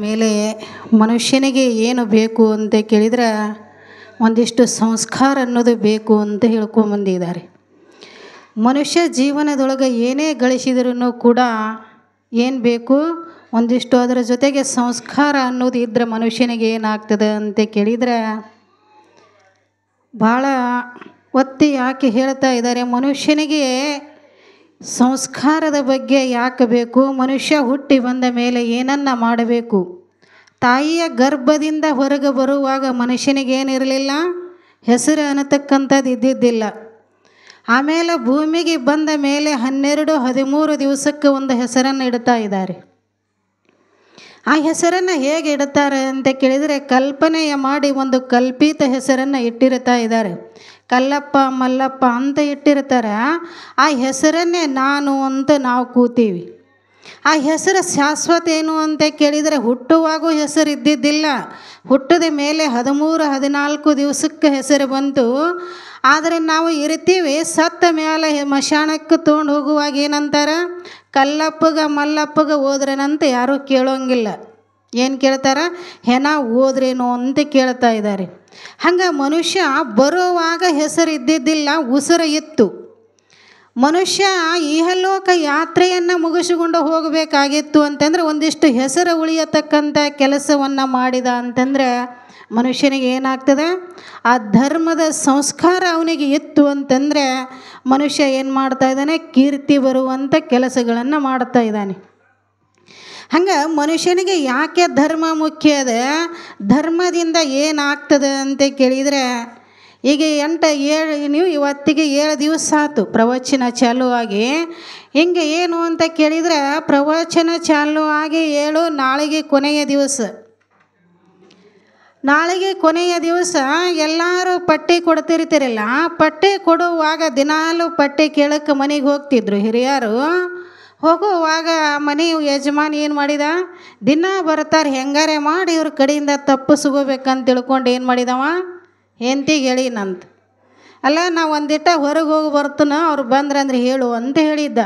ಮೇಲೆ ಮನುಷ್ಯನಿಗೆ ಏನು ಬೇಕು ಅಂತ ಕೇಳಿದ್ರೆ ಒಂದಿಷ್ಟು ಸಂಸ್ಕಾರ ಅನ್ನೋದು ಬೇಕು ಅಂತ ಹೇಳ್ಕೊಂಬಂದಿದ್ದಾರೆ. ಮನುಷ್ಯ ಜೀವನದೊಳಗೆ ಏನೇ ಗಳಿಸಿದ್ರೂ ಕೂಡ ಏನು ಬೇಕು, ಒಂದಿಷ್ಟು ಅದರ ಜೊತೆಗೆ ಸಂಸ್ಕಾರ ಅನ್ನೋದು ಇದ್ದರೆ ಮನುಷ್ಯನಿಗೆ ಏನಾಗ್ತದೆ ಅಂತ ಕೇಳಿದರೆ ಭಾಳ ಒತ್ತಿ ಯಾಕೆ ಹೇಳ್ತಾ ಇದ್ದಾರೆ. ಮನುಷ್ಯನಿಗೆ ಸಂಸ್ಕಾರದ ಬಗ್ಗೆ ಯಾಕೆ ಬೇಕು, ಮನುಷ್ಯ ಹುಟ್ಟಿ ಬಂದ ಮೇಲೆ ಏನನ್ನ ಮಾಡಬೇಕು. ತಾಯಿಯ ಗರ್ಭದಿಂದ ಹೊರಗೆ ಬರುವಾಗ ಮನುಷ್ಯನಿಗೇನಿರಲಿಲ್ಲ, ಹೆಸರು ಅನ್ನತಕ್ಕಂಥದ್ದು ಇದ್ದಿದ್ದಿಲ್ಲ. ಆಮೇಲೆ ಭೂಮಿಗೆ ಬಂದ ಮೇಲೆ 12-13 ದಿವಸಕ್ಕೆ ಒಂದು ಹೆಸರನ್ನು ಇಡ್ತಾ ಇದ್ದಾರೆ. ಆ ಹೆಸರನ್ನು ಹೇಗೆ ಇಡ್ತಾರೆ ಅಂತ ಕೇಳಿದರೆ ಕಲ್ಪನೆಯ ಮಾಡಿ ಒಂದು ಕಲ್ಪಿತ ಹೆಸರನ್ನು ಇಟ್ಟಿರ್ತಾ ಇದ್ದಾರೆ. ಕಲ್ಲಪ್ಪ ಮಲ್ಲಪ್ಪ ಅಂತ ಇಟ್ಟಿರ್ತಾರೆ. ಆ ಹೆಸರನ್ನೇ ನಾನು ಅಂತ ನಾವು ಕೂತೀವಿ. ಆ ಹೆಸರು ಶಾಶ್ವತ ಏನು ಅಂತ ಕೇಳಿದರೆ ಹುಟ್ಟುವಾಗೂ ಹೆಸರು ಇದ್ದಿದ್ದಿಲ್ಲ. ಹುಟ್ಟಿದ ಮೇಲೆ 13-14 ದಿವಸಕ್ಕೆ ಹೆಸರು ಬಂತು. ಆದರೆ ನಾವು ಇರ್ತೀವಿ, ಸತ್ತ ಮೇಲೆ ಮಶಾಣಕ್ಕೆ ತೊಗೊಂಡು ಹೋಗುವಾಗ ಏನಂತಾರೆ, ಕಲ್ಲಪ್ಪಗ ಮಲ್ಲಪ್ಪಗ ಹೋದ್ರೇನಂತ ಯಾರೂ ಕೇಳೋಂಗಿಲ್ಲ. ಏನು ಕೇಳ್ತಾರೆ, ಹೆಣ ಹೋದ್ರೇನೋ ಅಂತ ಕೇಳ್ತಾ ಇದ್ದಾರೆ. ಹಂಗೆ ಮನುಷ್ಯ ಬರುವಾಗ ಹೆಸರು ಇದ್ದಿದ್ದಿಲ್ಲ, ಉಸಿರು ಇತ್ತು. ಮನುಷ್ಯ ಇಹಲೋಕ ಯಾತ್ರೆಯನ್ನು ಮುಗಿಸಿಕೊಂಡು ಹೋಗಬೇಕಾಗಿತ್ತು ಅಂತಂದರೆ ಒಂದಿಷ್ಟು ಹೆಸರು ಉಳಿಯತಕ್ಕಂಥ ಕೆಲಸವನ್ನು ಮಾಡಿದ ಅಂತಂದರೆ ಮನುಷ್ಯನಿಗೆ ಏನಾಗ್ತದೆ, ಆ ಧರ್ಮದ ಸಂಸ್ಕಾರ ಅವನಿಗೆ ಇತ್ತು ಅಂತಂದರೆ ಮನುಷ್ಯ ಏನು ಮಾಡ್ತಾ ಇದ್ದಾನೆ, ಕೀರ್ತಿ ಬರುವಂಥ ಕೆಲಸಗಳನ್ನು ಮಾಡ್ತಾ ಇದ್ದಾನೆ. ಹಂಗೆ ಮನುಷ್ಯನಿಗೆ ಯಾಕೆ ಧರ್ಮ ಮುಖ್ಯ ಅದ, ಧರ್ಮದಿಂದ ಏನಾಗ್ತದೆ ಅಂತ ಕೇಳಿದರೆ ಈಗ 7 ನೀವು ಇವತ್ತಿಗೆ 7 ದಿವಸ ಆಯ್ತು ಪ್ರವಚನ ಚಾಲು ಆಗಿ. ಹಿಂಗೆ ಏನು ಅಂತ ಕೇಳಿದರೆ ಪ್ರವಚನ ಚಾಲು ಆಗಿ ನಾಳೆಗೆ ಕೊನೆಯ ದಿವಸ. ನಾಳೆಗೆ ಕೊನೆಯ ದಿವಸ ಎಲ್ಲರೂ ಪಟ್ಟಿ ಕೊಡ್ತಿರ್ತೀರಲ್ಲ, ಪಟ್ಟಿ ಕೊಡುವಾಗ ದಿನಾಲೂ ಪಟ್ಟಿ ಕೇಳಕ್ಕೆ ಮನೆಗೆ ಹೋಗ್ತಿದ್ರು ಹಿರಿಯರು. ಹೋಗುವಾಗ ಮನೆ ಯಜಮಾನಿ ಏನು ಮಾಡಿದ, ದಿನ ಬರ್ತಾರೆ ಹೆಂಗಾರೆ ಮಾಡಿ ಇವ್ರ ಕಡೆಯಿಂದ ತಪ್ಪಿಸ್ಕೋಬೇಕಂತ ತಿಳ್ಕೊಂಡು ಏನು ಮಾಡಿದವ, ಹೆಂಡ್ತಿಗೆ ಹೇಳಿನಂತ. ಅಲ್ಲ ನಾವು ಒಂದಿಟ್ಟ ಹೊರಗೆ ಹೋಗಿ ಬರ್ತಾನ, ಅವ್ರು ಬಂದ್ರಂದ್ರೆ ಹೇಳು ಅಂತ ಹೇಳಿದ್ದ.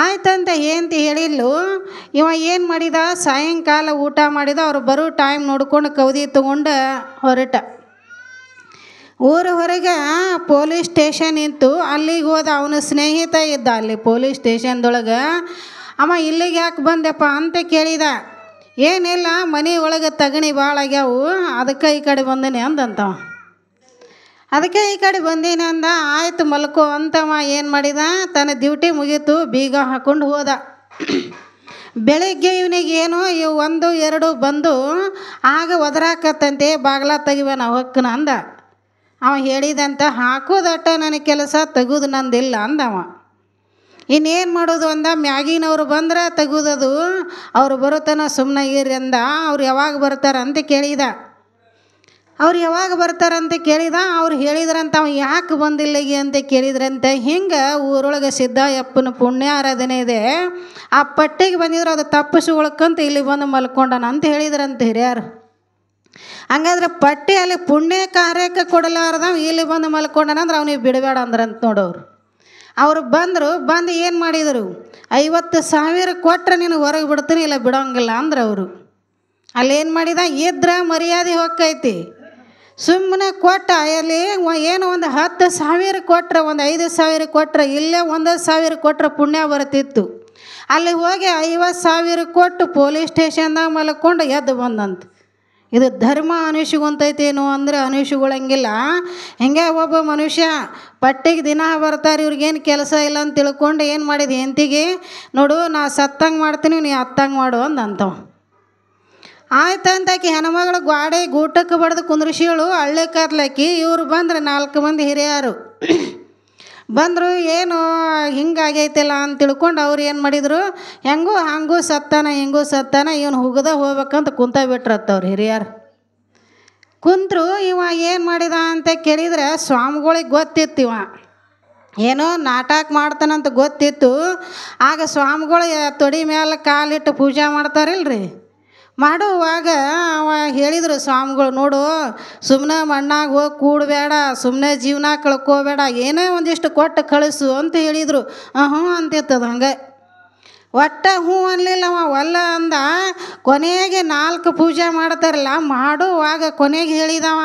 ಆಯ್ತಂತ ಹೆಂಡ್ತಿ ಹೇಳಿದ್ಲು. ಇವ ಏನು ಮಾಡಿದ, ಸಾಯಂಕಾಲ ಊಟ ಮಾಡಿದ, ಅವ್ರು ಬರೋ ಟೈಮ್ ನೋಡ್ಕೊಂಡು ಕೌದಿ ತೊಗೊಂಡು ಹೊರಟ. ಊರ ಹೊರಗೆ ಪೊಲೀಸ್ ಸ್ಟೇಷನ್ ಇತ್ತು. ಅಲ್ಲಿಗೆ ಹೋದ. ಅವನ ಸ್ನೇಹಿತ ಇದ್ದ ಅಲ್ಲಿ ಪೊಲೀಸ್ ಸ್ಟೇಷನ್ದೊಳಗೆ. ಅವ ಇಲ್ಲಿಗೆ ಯಾಕೆ ಬಂದೆಪ್ಪ ಅಂತ ಕೇಳಿದ. ಏನಿಲ್ಲ, ಮನೆ ಒಳಗೆ ತಗಣಿ ಭಾಳ ಆಗ್ಯಾವು, ಅದಕ್ಕೆ ಈ ಕಡೆ ಬಂದೇನೆ ಅಂದಂತವ. ಅದಕ್ಕೆ ಈ ಕಡೆ ಬಂದೀನಿ ಅಂದ. ಆಯ್ತು ಮಲ್ಕೋ ಅಂತವ ಏನು ಮಾಡಿದ, ತನ್ನ ಡ್ಯೂಟಿ ಮುಗೀತು, ಬೀಗ ಹಾಕ್ಕೊಂಡು ಹೋದ. ಬೆಳಗ್ಗೆ ಇವನಿಗೆ ಏನು ಇವು 1-2 ಬಂದು ಆಗ ಒದರಾಕತ್ತಂತೆ, ಬಾಗ್ಲ ತೆಗಿವೇನ ಹೊಕ್ಕನ ಅಂದ. ಅವ ಹೇಳಿದಂತ, ಹಾಕೋದಟ್ಟ ನನಗೆ ಕೆಲಸ, ತೆಗೆದು ನಂದಿಲ್ಲ ಅಂದವ. ಇನ್ನೇನು ಮಾಡೋದು ಅಂದ. ಮ್ಯಾಗಿನವ್ರು ಬಂದ್ರೆ ತೆಗುದದು, ಅವ್ರು ಬರುತ್ತಾನ ಸುಮ್ಮನೆ ಇರ್ರಿ ಅಂದ. ಅವ್ರು ಯಾವಾಗ ಬರ್ತಾರೆ ಅಂತ ಕೇಳಿದ. ಅವ್ರು ಯಾವಾಗ ಬರ್ತಾರಂತ ಕೇಳಿದ. ಅವ್ರು ಹೇಳಿದ್ರಂತ, ಅವ ಯಾಕೆ ಬಂದಿಲ್ಲಿಗೆ ಅಂತ ಕೇಳಿದ್ರಂತೆ. ಹಿಂಗೆ ಊರೊಳಗೆ ಸಿದ್ದಯ್ಯಪ್ಪನ ಪುಣ್ಯ ಆರಾಧನೆ ಇದೆ, ಆ ಪಟ್ಟಿಗೆ ಬಂದಿದ್ರು, ಅದು ತಪ್ಪಿಸ್ಕೊಳಕ್ಕಂತ ಇಲ್ಲಿ ಬಂದು ಮಲ್ಕೊಂಡನ ಅಂತ ಹೇಳಿದ್ರಂತೆ ಹಿರಿಯರು. ಹಂಗಾದ್ರೆ ಪಟ್ಟಿ ಅಲ್ಲಿ ಪುಣ್ಯ ಕಾರ್ಯಕ್ಕೆ ಕೊಡಲಾರ್ದ ಇಲ್ಲಿ ಬಂದು ಮಲ್ಕೊಂಡನ ಅಂದ್ರೆ ಅವನಿಗೆ ಬಿಡಬೇಡ ಅಂದ್ರಂತ ನೋಡೋರು. ಅವರು ಬಂದರು. ಬಂದು ಏನು ಮಾಡಿದರು, 50,000 ಕೊಟ್ಟರೆ ನೀನು ಹೊರಗೆ ಬಿಡ್ತೀನಿ, ಇಲ್ಲ ಬಿಡೋಂಗಿಲ್ಲ ಅಂದ್ರೆ ಅವರು. ಅಲ್ಲೇನು ಮಾಡಿದ, ಇದ್ರೆ ಮರ್ಯಾದೆ ಹೊಕ್ಕೈತಿ. ಸುಮ್ಮನೆ ಕೊಟ್ಟ. ಅಲ್ಲಿ ಏನು ಒಂದು 10,000 ಕೊಟ್ಟರೆ, ಒಂದು 5,000 ಕೊಟ್ಟರೆ, ಇಲ್ಲೇ 1,000 ಕೊಟ್ಟರೆ ಪುಣ್ಯ ಬರ್ತಿತ್ತು. ಅಲ್ಲಿ ಹೋಗಿ 50,000 ಕೊಟ್ಟು ಪೊಲೀಸ್ ಸ್ಟೇಷನ್ದಾಗ ಮಲ್ಕೊಂಡು ಎದ್ದು ಬಂದಂತ. ಇದು ಧರ್ಮ ಅನುಷ್ಠಿಗೊಂತೈತೇನು ಅಂದರೆ ಅನುಷ್ಠಿಗೊಳಂಗಿಲ್ಲ. ಹಿಂಗೆ ಒಬ್ಬ ಮನುಷ್ಯ ಪಟ್ಟಿಗೆ ದಿನ ಬರ್ತಾರೆ, ಇವ್ರಿಗೇನು ಕೆಲಸ ಇಲ್ಲ ಅಂತ ತಿಳ್ಕೊಂಡು ಏನು ಮಾಡಿದ, ಹೆಂಡ್ತಿಗೆ ನೋಡು ನಾ ಸತ್ತಂಗೆ ಮಾಡ್ತೀನಿ, ನೀ ಹತ್ತಂಗೆ ಮಾಡು ಅಂದಂತವ. ಆಯ್ತಂತಾಕಿ ಹೆಣ್ಮಗಳು ಗಾಡಿ ಗೂಟಕ್ಕೆ ಬಡ್ದು ಕುಂದ್ರಿಸಿಗಳು, ಹಳ್ಳಿ ಕರ್ಲಕ್ಕಿ. ಇವ್ರು ಬಂದ್ರೆ 4 ಮಂದಿ ಹಿರಿಯರು ಬಂದರು. ಏನು ಹಿಂಗಾಗೈತಿಲ್ಲ ಅಂತ ತಿಳ್ಕೊಂಡು ಅವ್ರು ಏನು ಮಾಡಿದರು, ಹೆಂಗೂ ಹಂಗೂ ಸತ್ತಾನ ಹಿಂಗೂ ಸತ್ತಾನ, ಇವನು ಹುಗದ ಹೋಗ್ಬೇಕಂತ ಕುಂತ ಬಿಟ್ರತ್ತವ್ರು ಹಿರಿಯರು. ಕುಂತರು. ಇವ ಏನು ಮಾಡಿದ ಅಂತ ಕೇಳಿದ್ರೆ ಸ್ವಾಮಿಗಳಿಗೆ ಗೊತ್ತಿತ್ತು, ಇವ ಏನೋ ನಾಟಕ ಮಾಡ್ತಾನಂತ ಗೊತ್ತಿತ್ತು. ಆಗ ಸ್ವಾಮಿಗಳು ತೊಡಿ ಮೇಲೆ ಕಾಲಿಟ್ಟು ಪೂಜೆ ಮಾಡ್ತಾರಿಲ್ರಿ, ಮಾಡುವಾಗ ಅವ ಹೇಳಿದರು ಸ್ವಾಮಿಗಳು, ನೋಡು ಸುಮ್ಮನೆ ಮಣ್ಣಾಗ ಹೋಗಿ ಕೂಡಬೇಡ, ಸುಮ್ಮನೆ ಜೀವನ ಕಳ್ಕೋಬೇಡ, ಏನೇ ಒಂದಿಷ್ಟು ಕೊಟ್ಟು ಕಳಿಸು ಅಂತ ಹೇಳಿದರು. ಹ್ಞೂ ಅಂತಿರ್ತದೆ. ಹಂಗೆ ಒಟ್ಟ ಹ್ಞೂ ಅನ್ಲಿಲ್ಲವ, ಒಲ್ಲ ಅಂದ. ಕೊನೆಗೆ 4 ಪೂಜೆ ಮಾಡ್ತಾರಲ್ಲ, ಮಾಡುವಾಗ ಕೊನೆಗೆ ಹೇಳಿದವ,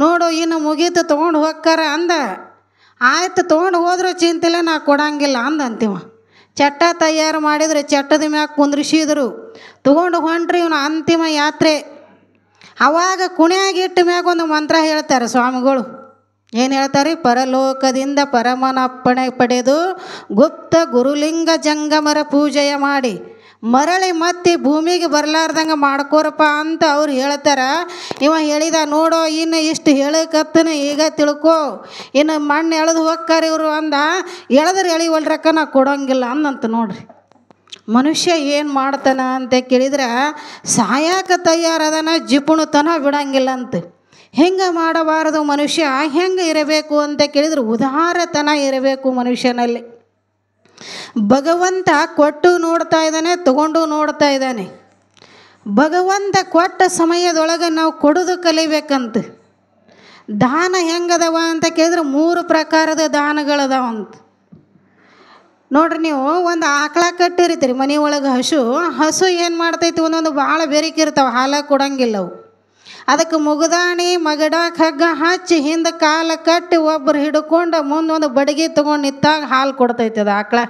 ನೋಡು ಇನ್ನು ಮುಗೀತು ತೊಗೊಂಡು ಹೋಗ್ಕಾರ ಅಂದ. ಆಯ್ತು ತೊಗೊಂಡು ಹೋದ್ರೂ ಚಿಂತಿಲ್ಲ, ನಾ ಕೊಡಂಗಿಲ್ಲ ಅಂದಂತೀವ. ಚಟ್ಟ ತಯಾರು ಮಾಡಿದ್ರು, ಚಟ್ಟದ ಮ್ಯಾಗ ಕುಂದ್ರಿಸಿದ್ರು, ತೊಗೊಂಡು ಹೊಂಟ್ರಿ ಇವನು ಅಂತಿಮ ಯಾತ್ರೆ. ಅವಾಗ ಕುಣಿಯಾಗಿಟ್ಟ ಮ್ಯಾಗ ಒಂದು ಮಂತ್ರ ಹೇಳ್ತಾರೆ ಸ್ವಾಮಿಗಳು. ಏನು ಹೇಳ್ತಾರೆ? ಪರಲೋಕದಿಂದ ಪರಮನಪ್ಪಣೆ ಪಡೆದು ಗುಪ್ತ ಗುರುಲಿಂಗ ಜಂಗಮರ ಪೂಜೆಯ ಮಾಡಿ ಮರಳಿ ಮತ್ತೆ ಭೂಮಿಗೆ ಬರಲಾರ್ದಂಗೆ ಮಾಡ್ಕೋರಪ್ಪ ಅಂತ ಅವ್ರು ಹೇಳ್ತಾರೆ. ಇವ ಹೇಳಿದ, ನೋಡೋ ಇನ್ನು ಇಷ್ಟು ಹೇಳಕತ್ತನ, ಈಗ ತಿಳ್ಕೊ, ಇನ್ನು ಮಣ್ಣು ಎಳೆದು ಹೋಗ್ತಾರೆ ಇವರು ಅಂದ. ಎಳೆದ್ರೆ ಎಳಿವಲ್ರಕ್ಕ ನಾ ಕೊಡೋಂಗಿಲ್ಲ ಅಂದಂತ. ನೋಡ್ರಿ ಮನುಷ್ಯ ಏನು ಮಾಡ್ತಾನ ಅಂತ ಕೇಳಿದ್ರೆ, ಸಾಯಕ ತಯಾರದನ, ಜಿಪುಣತನ ಬಿಡಂಗಿಲ್ಲ ಅಂತ. ಹೆಂಗೆ ಮಾಡಬಾರದು ಮನುಷ್ಯ, ಹೆಂಗೆ ಇರಬೇಕು ಅಂತ ಕೇಳಿದ್ರೆ ಉದಾರತನ ಇರಬೇಕು ಮನುಷ್ಯನಲ್ಲಿ. ಭಗವಂತ ಕೊಟ್ಟು ನೋಡ್ತಾ ಇದ್ದಾನೆ, ತಗೊಂಡು ನೋಡ್ತಾ ಇದ್ದಾನೆ. ಭಗವಂತ ಕೊಟ್ಟ ಸಮಯದೊಳಗೆ ನಾವು ಕೊಡೋದು ಕಲಿಬೇಕಂತ. ದಾನ ಹೆಂಗದವ ಅಂತ ಕೇಳಿದ್ರೆ 3 ಪ್ರಕಾರದ ದಾನಗಳದಾವಂತ. ನೋಡ್ರಿ, ನೀವು ಒಂದು ಆಕಳ ಕಟ್ಟಿರ್ತೀರಿ ಮನೆ ಒಳಗೆ, ಹಸು ಏನು ಮಾಡ್ತೈತಿ, ಒಂದೊಂದು ಭಾಳ ಬೆರಿಕಿರ್ತಾವೆ, ಹಾಲು ಕೊಡಂಗಿಲ್ಲ ಅವು. ಅದಕ್ಕೆ ಮುಗದಾಣಿ ಮಗಡ ಹಗ್ಗ ಹಚ್ಚಿ ಹಿಂದೆ ಕಾಲ ಕಟ್ಟಿ ಒಬ್ಬರು ಹಿಡ್ಕೊಂಡು ಮುಂದೊಂದು ಬಡಗಿ ತೊಗೊಂಡು ನಿಂತಾಗ ಹಾಲು ಕೊಡ್ತೈತಿ ಅದು ಆಕಳ.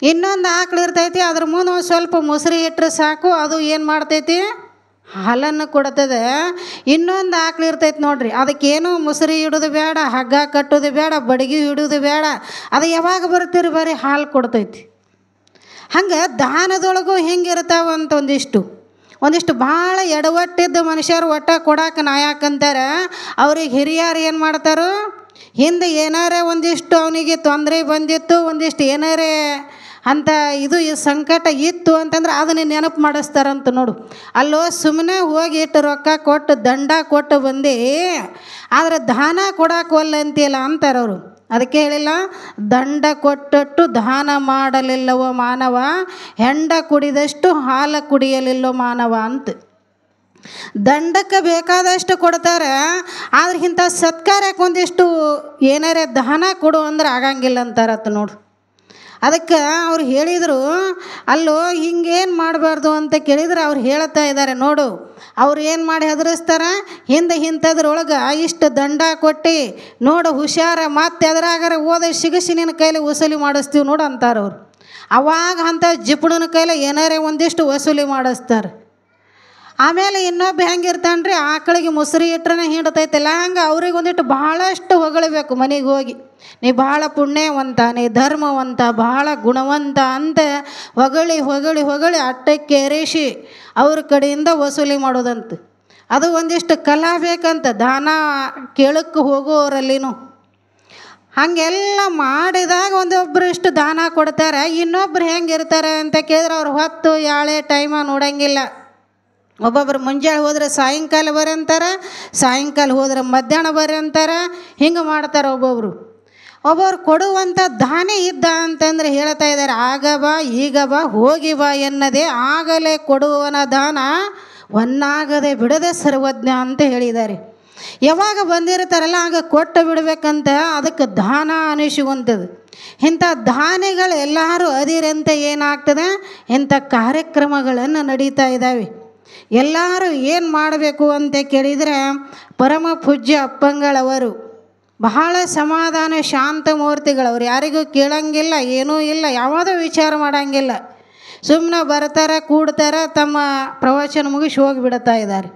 ಇನ್ನೊಂದು ಆಕಳು ಇರ್ತೈತಿ, ಅದ್ರ ಮುಂದೆ ಒಂದು ಸ್ವಲ್ಪ ಮೊಸರು ಇಟ್ಟರೆ ಸಾಕು, ಅದು ಏನು ಮಾಡ್ತೈತಿ, ಹಾಲನ್ನು ಕೊಡ್ತದೆ. ಇನ್ನೊಂದು ಆಕಳು ಇರ್ತೈತಿ ನೋಡ್ರಿ, ಅದಕ್ಕೇನು ಮೊಸರು ಇಡೋದು ಬೇಡ, ಹಗ್ಗ ಕಟ್ಟೋದು ಬೇಡ, ಬಡಗಿ ಇಡೋದು ಬೇಡ, ಅದು ಯಾವಾಗ ಬರ್ತೀರಿ ಬರೀ ಹಾಲು ಕೊಡ್ತೈತಿ. ಹಂಗೆ ದಾನದೊಳಗೂ ಹೆಂಗಿರ್ತಾವಂತ ಒಂದಿಷ್ಟು ಭಾಳ ಎಡವಟ್ಟಿದ್ದ ಮನುಷ್ಯರು ಒಟ್ಟ ಕೊಡಾಕ ನಾಯಕಂತಾರೆ. ಅವ್ರಿಗೆ ಹಿರಿಯರು ಏನು ಮಾಡ್ತಾರೋ, ಹಿಂದೆ ಏನಾರೇ ಒಂದಿಷ್ಟು ಅವನಿಗೆ ತೊಂದರೆ ಬಂದಿತ್ತು, ಒಂದಿಷ್ಟು ಏನಾರೇ ಅಂತ ಇದು ಸಂಕಟ ಇತ್ತು ಅಂತಂದ್ರೆ ಅದನ್ನು ನೆನಪು ಮಾಡಿಸ್ತಾರಂತ. ನೋಡು, ಅಲ್ಲೋ ಸುಮ್ಮನೆ ಹೋಗಿ ಇಟ್ಟು ರೊಕ್ಕ ಕೊಟ್ಟು ದಂಡ ಕೊಟ್ಟು ಬಂದು, ಆದರೆ ದಾನ ಕೊಡಕ್ಕೆ ಒಲ್ಲ ಅಂತಿಲ್ಲ ಅಂತಾರೆ ಅವರು. ಅದಕ್ಕೆ ಹೇಳಿಲ್ಲ, ದಂಡ ಕೊಟ್ಟಟ್ಟು ದಾನ ಮಾಡಲಿಲ್ಲವೋ ಮಾನವ, ಹೆಂಡ ಕುಡಿದಷ್ಟು ಹಾಲು ಕುಡಿಯಲಿಲ್ಲೋ ಮಾನವ ಅಂತ. ದಂಡಕ್ಕೆ ಬೇಕಾದಷ್ಟು ಕೊಡ್ತಾರೆ, ಆದ್ರೆ ಇಂಥ ಸತ್ಕಾರಕ್ಕೆ ಒಂದಿಷ್ಟು ಏನಾರೇ ದಾನ ಕೊಡು ಅಂದ್ರೆ ಆಗಂಗಿಲ್ಲ ಅಂತಾರತ್ತ. ನೋಡು, ಅದಕ್ಕೆ ಅವ್ರು ಹೇಳಿದರು, ಅಲ್ಲೋ ಹಿಂಗೇನು ಮಾಡಬಾರ್ದು ಅಂತ ಕೇಳಿದ್ರೆ ಅವ್ರು ಹೇಳ್ತಾ ಇದ್ದಾರೆ. ನೋಡು, ಅವ್ರು ಏನು ಮಾಡಿ ಹೆದರಿಸ್ತಾರೆ, ಹಿಂದೆ ಇಂಥದ್ರೊಳಗೆ ಇಷ್ಟು ದಂಡ ಕೊಟ್ಟು ನೋಡು ಹುಷಾರ, ಮತ್ತೆ ಅದ್ರಾಗಾರ ಓದ ಸಿಗಿಸಿ ನಿನ್ನ ಕೈಲಿ ವಸೂಲಿ ಮಾಡಿಸ್ತೀವಿ ನೋಡು ಅಂತಾರೆ ಅವ್ರು. ಅವಾಗ ಅಂಥ ಜಿಪುಣನ ಕೈಲಿ ಏನಾರೇ ಒಂದಿಷ್ಟು ವಸೂಲಿ ಮಾಡಿಸ್ತಾರೆ. ಆಮೇಲೆ ಇನ್ನೊಬ್ಬ ಹೆಂಗಿರ್ತಾನೆ ರೀ, ಆಕಳಿಗೆ ಮೊಸರು ಇಟ್ರೆ ಹಿಂಡ್ತೈತಲ್ಲ, ಹಂಗೆ ಅವ್ರಿಗೆ ಒಂದಿಟ್ಟು ಭಾಳಷ್ಟು ಹೊಗಳಬೇಕು ಮನೆಗೆ ಹೋಗಿ. ನೀ ಭಾಳ ಪುಣ್ಯವಂತ, ನೀ ಧರ್ಮವಂತ, ಭಾಳ ಗುಣವಂತ ಅಂತ ಹೊಗಳಿ ಹೊಗಳಿ ಹೊಗಳಿ ಅಟ್ಟಕ್ಕೆ ಏರಿಸಿ ಅವ್ರ ಕಡೆಯಿಂದ ವಸೂಲಿ ಮಾಡೋದಂತ. ಅದು ಒಂದಿಷ್ಟು ಕಲಾ ಬೇಕಂತ ದಾನ ಕೇಳಕ್ಕೆ ಹೋಗೋರಲ್ಲಿನೂ. ಹಾಗೆಲ್ಲ ಮಾಡಿದಾಗ ಒಂದೊಬ್ಬರು ಇಷ್ಟು ದಾನ ಕೊಡ್ತಾರೆ. ಇನ್ನೊಬ್ರು ಹೆಂಗಿರ್ತಾರೆ ಅಂತ ಕೇಳಿದ್ರೆ ಅವ್ರು ಹೊತ್ತು ಯಾಳೆ ಟೈಮ ನೋಡಂಗಿಲ್ಲ. ಒಬ್ಬೊಬ್ರು ಮುಂಜಾನೆ ಹೋದ್ರೆ ಸಾಯಂಕಾಲ ಬರ್ರಿ ಅಂತಾರೆ, ಸಾಯಂಕಾಲ ಹೋದ್ರೆ ಮಧ್ಯಾಹ್ನ ಬರ್ರಿ ಅಂತಾರೆ, ಹಿಂಗೆ ಮಾಡ್ತಾರೆ ಒಬ್ಬೊಬ್ರು. ಕೊಡುವಂಥ ದಾನ ಇದ್ದ ಅಂತಂದ್ರೆ ಹೇಳ್ತಾ ಇದ್ದಾರೆ, ಆಗ ಬಾ ಈಗ ಬಾ ಹೋಗಿ ಬಾ ಎನ್ನದೇ ಆಗಲೇ ಕೊಡುವನ ದಾನ ಒನ್ನಾಗದೆ ಬಿಡದೆ ಸರ್ವಜ್ಞ ಅಂತ ಹೇಳಿದ್ದಾರೆ. ಯಾವಾಗ ಬಂದಿರ್ತಾರಲ್ಲ ಆಗ ಕೊಟ್ಟು ಬಿಡಬೇಕಂತ, ಅದಕ್ಕೆ ದಾನ ಅನಿಸುವಂಥದ್ದು. ಇಂಥ ದಾನಿಗಳು ಎಲ್ಲರೂ ಅದಿರಂತ ಏನಾಗ್ತದೆ, ಇಂಥ ಕಾರ್ಯಕ್ರಮಗಳನ್ನು ನಡೀತಾ ಇದ್ದಾವೆ. ಎಲ್ಲರೂ ಏನು ಮಾಡಬೇಕು ಅಂತ ಕೇಳಿದರೆ, ಪರಮ ಪೂಜ್ಯ ಅಪ್ಪಂಗಳವರು ಬಹಳ ಸಮಾಧಾನ ಶಾಂತ ಮೂರ್ತಿಗಳವ್ರು, ಯಾರಿಗೂ ಕೇಳಂಗಿಲ್ಲ, ಏನೂ ಇಲ್ಲ, ಯಾವುದೋ ವಿಚಾರ ಮಾಡೋಂಗಿಲ್ಲ. ಸುಮ್ಮನೆ ಬರ್ತಾರೆ, ಕೂಡ್ತಾರೆ, ತಮ್ಮ ಪ್ರವಚನ ಮುಗಿಸಿ ಹೋಗಿಬಿಡ್ತಾ ಇದ್ದಾರೆ.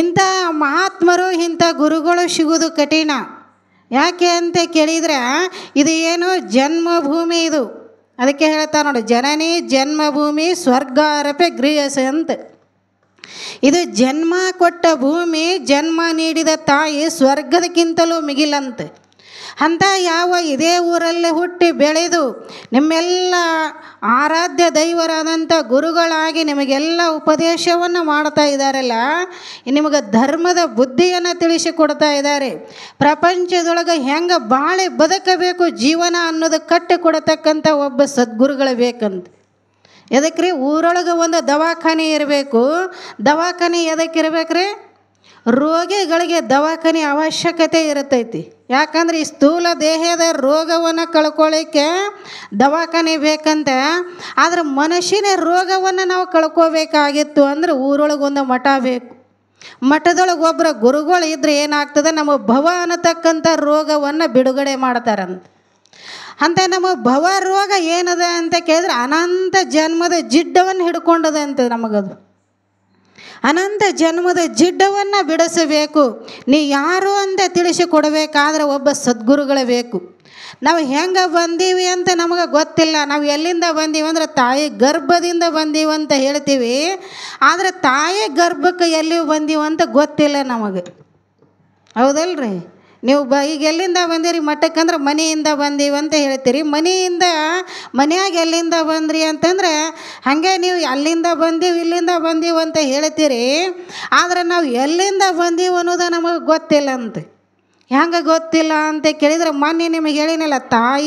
ಇಂಥ ಮಹಾತ್ಮರು, ಇಂಥ ಗುರುಗಳು ಸಿಗೋದು ಕಠಿಣ. ಯಾಕೆ ಅಂತ ಕೇಳಿದರೆ, ಇದು ಏನು ಜನ್ಮಭೂಮಿ ಇದು. ಅದಕ್ಕೆ ಹೇಳ್ತಾರೆ ನೋಡಿ, ಜನನಿ ಜನ್ಮಭೂಮಿ ಸ್ವರ್ಗಾರಪೆ ಗೃಹಸ ಅಂತ. ಇದು ಜನ್ಮ ಕೊಟ್ಟ ಭೂಮಿ, ಜನ್ಮ ನೀಡಿದ ತಾಯಿ ಸ್ವರ್ಗದಕ್ಕಿಂತಲೂ ಮಿಗಿಲಂತ. ಅಂತ ಯಾವ ಇದೇ ಊರಲ್ಲೇ ಹುಟ್ಟಿ ಬೆಳೆದು ನಿಮ್ಮೆಲ್ಲ ಆರಾಧ್ಯ ದೈವರಾದಂಥ ಗುರುಗಳಾಗಿ ನಿಮಗೆಲ್ಲ ಉಪದೇಶವನ್ನು ಮಾಡ್ತಾ ಇದ್ದಾರಲ್ಲ, ನಿಮಗೆ ಧರ್ಮದ ಬುದ್ಧಿಯನ್ನು ತಿಳಿಸಿಕೊಡ್ತಾ ಇದ್ದಾರೆ. ಪ್ರಪಂಚದೊಳಗೆ ಹೆಂಗೆ ಬಾಳೆ ಬದುಕಬೇಕು ಜೀವನ ಅನ್ನೋದು ಕಟ್ಟಿಕೊಡತಕ್ಕಂಥ ಒಬ್ಬ ಸದ್ಗುರುಗಳು ಬೇಕಂತ. ಎದಕ್ಕೆ ರೀ, ಊರೊಳಗೆ ಒಂದು ದವಾಖಾನೆ ಇರಬೇಕು. ದವಾಖಾನೆ ಎದಕ್ಕೆ ಇರಬೇಕ್ರಿ? ರೋಗಿಗಳಿಗೆ ದವಾಖಾನೆ ಅವಶ್ಯಕತೆ ಇರುತ್ತೈತಿ. ಯಾಕಂದ್ರೆ ಈ ಸ್ಥೂಲ ದೇಹದ ರೋಗವನ್ನು ಕಳ್ಕೊಳ್ಳಿಕ್ಕೆ ದವಾಖಾನೆ ಬೇಕಂತ. ಆದ್ರೆ ಮನುಷ್ಯನ ರೋಗವನ್ನು ನಾವು ಕಳ್ಕೋಬೇಕಾಗಿತ್ತು ಅಂದ್ರೆ ಊರೊಳಗೊಂದು ಮಠ ಬೇಕು. ಮಠದೊಳಗೆ ಒಬ್ಬರ ಗುರುಗಳು ಇದ್ರೆ ಏನಾಗ್ತದೆ, ನಮ್ಮ ಭವ ಅನ್ನತಕ್ಕಂಥ ರೋಗವನ್ನು ಬಿಡುಗಡೆ ಮಾಡ್ತಾರಂತ. ಅಂತ ನಮ್ಮ ಭವ ರೋಗ ಏನದ ಅಂತ ಕೇಳಿದ್ರೆ ಅನಂತ ಜನ್ಮದ ಜಿಡ್ಡವನ್ನು ಹಿಡ್ಕೊಂಡದ ಅಂತ. ನಮಗದು ಅನಂತ ಜನ್ಮದ ಜಿಡ್ಡವನ್ನು ಬಿಡಿಸಬೇಕು. ನೀ ಯಾರು ಅಂತ ತಿಳಿಸಿಕೊಡಬೇಕಾದ್ರೆ ಒಬ್ಬ ಸದ್ಗುರುಗಳೇ ಬೇಕು. ನಾವು ಹೆಂಗೆ ಬಂದೀವಿ ಅಂತ ನಮಗೆ ಗೊತ್ತಿಲ್ಲ. ನಾವು ಎಲ್ಲಿಂದ ಬಂದೀವಿ ಅಂದ್ರೆ ತಾಯಿ ಗರ್ಭದಿಂದ ಬಂದೀವಿ ಅಂತ ಹೇಳ್ತೀವಿ. ಆದರೆ ತಾಯಿ ಗರ್ಭಕ್ಕೆ ಎಲ್ಲಿ ಬಂದೀವಿ ಅಂತ ಗೊತ್ತಿಲ್ಲ ನಮಗೆ. ಹೌದಲ್ರಿ? ನೀವು ಈಗ ಎಲ್ಲಿಂದ ಬಂದಿರಿ ಮಠಕ್ಕೆ ಅಂದ್ರೆ ಮನೆಯಿಂದ ಬಂದೀವಿ ಅಂತ ಹೇಳ್ತೀರಿ. ಮನೆಯಾಗ ಎಲ್ಲಿಂದ ಬಂದ್ರಿ ಅಂತಂದ್ರೆ ಹಾಗೆ ನೀವು ಅಲ್ಲಿಂದ ಬಂದೀವಿ ಇಲ್ಲಿಂದ ಬಂದೀವಿ ಅಂತ ಹೇಳ್ತೀರಿ. ಆದರೆ ನಾವು ಎಲ್ಲಿಂದ ಬಂದೀವಿ ಅನ್ನೋದು ನಮಗೆ ಗೊತ್ತಿಲ್ಲ ಅಂತ. ಹೆಂಗೆ ಗೊತ್ತಿಲ್ಲ ಅಂತ ಕೇಳಿದ್ರೆ ಮೊನ್ನೆ ನಿಮಗೆ ಹೇಳಿನಲ್ಲ, ತಾಯಿ